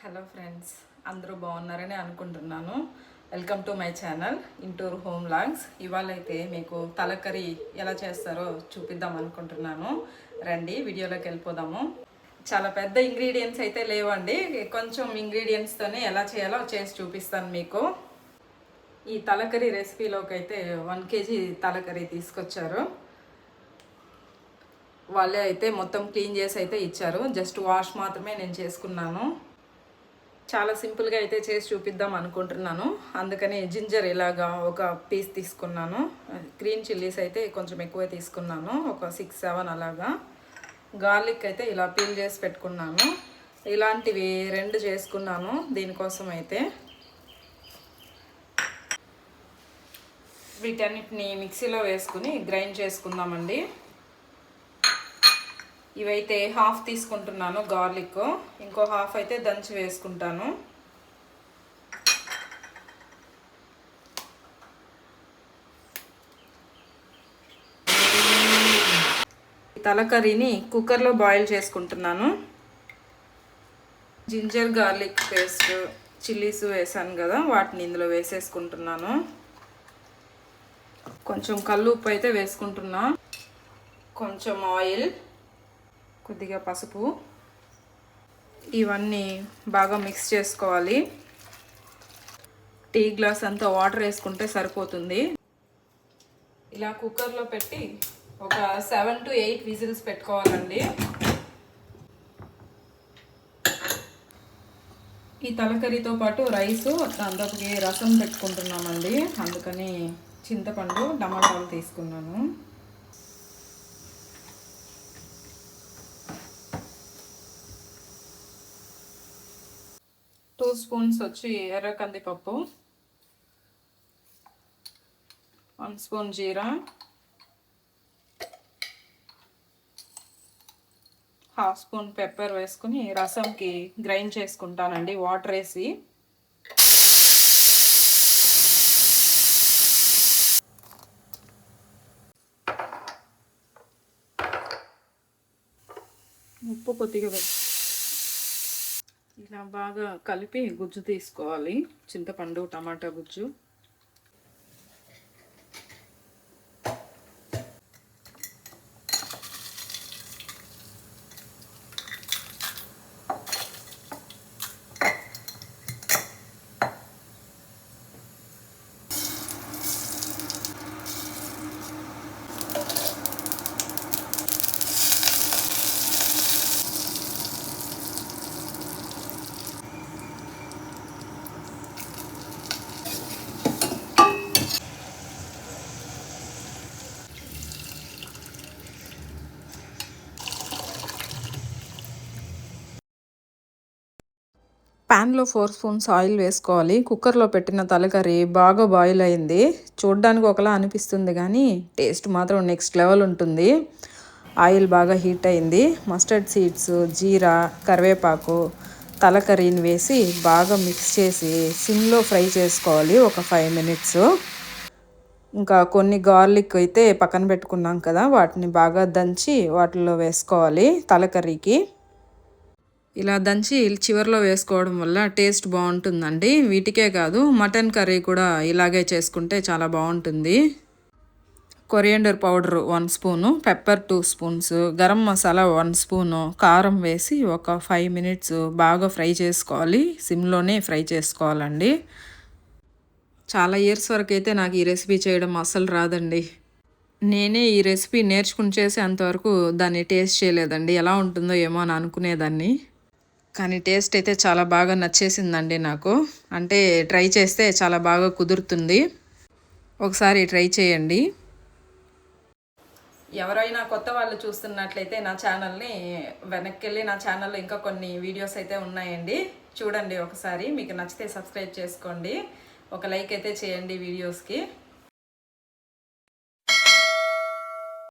Hello friends, అందరూ బాగున్నారని అనుకుంటున్నాను. Welcome to my channel Intur home logs. ఇవాళ అయితే మీకు తలకరీ ఎలా చేస్తారో చూపిద్దాం అనుకుంటున్నాను. రండి వీడియోలోకి వెళ్ళిపోదాము. చాలా పెద్ద ఇంగ్రీడియంట్స్ అయితే లేవండి, కొంచెం ఇంగ్రీడియంట్స్తోనే ఎలా చేయాలో చేసి చూపిస్తాను మీకు. ఈ తలకరీ రెసిపీలోకి అయితే 1 kg తలకరీ తీసుకొచ్చారు. వాళ్ళే అయితే మొత్తం క్లీన్ చేసి అయితే ఇచ్చారు. జస్ట్ వాష్ మాత్రమే నేను చేసుకున్నాను. చాలా సింపుల్గా అయితే చేసి చూపిద్దాం అనుకుంటున్నాను. అందుకని జింజర్ ఇలాగా ఒక పీస్ తీసుకున్నాను. గ్రీన్ చిల్లీస్ అయితే కొంచెం ఎక్కువ తీసుకున్నాను, ఒక 6-7 అలాగా. గార్లిక్ అయితే ఇలా పీల్ చేసి పెట్టుకున్నాను. ఇలాంటివి 2 చేసుకున్నాను దీనికోసం అయితే. వీటన్నిటిని మిక్సీలో వేసుకుని గ్రైండ్ చేసుకుందామండి. ఇవైతే హాఫ్ తీసుకుంటున్నాను గార్లిక్, ఇంకో హాఫ్ అయితే దంచి వేసుకుంటాను. తలకర్రీని కుక్కర్లో బాయిల్ చేసుకుంటున్నాను. జింజర్ గార్లిక్ పేస్ట్, చిల్లీస్ వేసాను కదా, వాటిని ఇందులో వేసేసుకుంటున్నాను. కొంచెం కల్లు ఉప్పు అయితే వేసుకుంటున్నా, కొంచెం ఆయిల్, కొద్దిగా పసుపు. ఇవన్నీ బాగా మిక్స్ చేసుకోవాలి. టీ గ్లాస్ అంతా వాటర్ వేసుకుంటే సరిపోతుంది. ఇలా కుక్కర్లో పెట్టి ఒక 7 to 8 విజిల్స్ పెట్టుకోవాలండి. ఈ తలకర్రీతో పాటు రైసు, అందులోకి రసం పెట్టుకుంటున్నామండి. అందుకని చింతపండు, టమాటాలు తీసుకున్నాను. టూ స్పూన్స్ వచ్చి ఎర్ర కందిపప్పు, 1 స్పూన్ జీరా, 1/2 స్పూన్ పెప్పర్ వేసుకుని రసంకి గ్రైండ్ చేసుకుంటానండి వాటర్ వేసి. ఉప్పు కొద్దిగా ఇలా బాగా కలిపి గుజ్జు తీసుకోవాలి, చింతపండు టమాటా గుజ్జు. ప్యాన్లో 4 స్పూన్స్ ఆయిల్ వేసుకోవాలి. కుక్కర్లో పెట్టిన తలకర్రీ బాగా బాయిల్ అయింది. చూడ్డానికి ఒకలా అనిపిస్తుంది కానీ టేస్ట్ మాత్రం నెక్స్ట్ లెవెల్ ఉంటుంది. ఆయిల్ బాగా హీట్ అయింది. మస్టర్డ్ సీడ్స్, జీరా, కరివేపాకు, తలకర్రీని వేసి బాగా మిక్స్ చేసి సిమ్లో ఫ్రై చేసుకోవాలి ఒక 5 minutes. ఇంకా కొన్ని గార్లిక్ అయితే పక్కన పెట్టుకున్నాం కదా, వాటిని బాగా దంచి వాటిలో వేసుకోవాలి తలకర్రీకి. ఇలా దంచి చివరిలో వేసుకోవడం వల్ల టేస్ట్ బాగుంటుందండి. వీటికే కాదు, మటన్ కర్రీ కూడా ఇలాగే చేసుకుంటే చాలా బాగుంటుంది. Coriander powder 1 spoon, pepper 2 spoons, garam masala 1 spoon, కారం వేసి ఒక 5 minutes బాగా ఫ్రై చేసుకోవాలి. సిమ్లోనే ఫ్రై చేసుకోవాలండి. చాలా ఇయర్స్ వరకు అయితే నాకు ఈ రెసిపీ చేయడం అస్సలు రాదండి. నేనే ఈ రెసిపీ నేర్చుకుని చేసి అంతవరకు దాన్ని టేస్ట్ చేయలేదండి. ఎలా ఉంటుందో ఏమో అని అనుకునేదాన్ని, కానీ టేస్ట్ అయితే చాలా బాగా నచ్చేసిందండి నాకు. అంటే ట్రై చేస్తే చాలా బాగా కుదురుతుంది. ఒకసారి ట్రై చేయండి. ఎవరైనా కొత్త వాళ్ళు చూస్తున్నట్లయితే నా ఛానల్ని వెనక్కి వెళ్ళి నా ఛానల్లో ఇంకా కొన్ని వీడియోస్ అయితే ఉన్నాయండి, చూడండి ఒకసారి. మీకు నచ్చితే సబ్స్క్రైబ్ చేసుకోండి, ఒక లైక్ అయితే చేయండి వీడియోస్కి.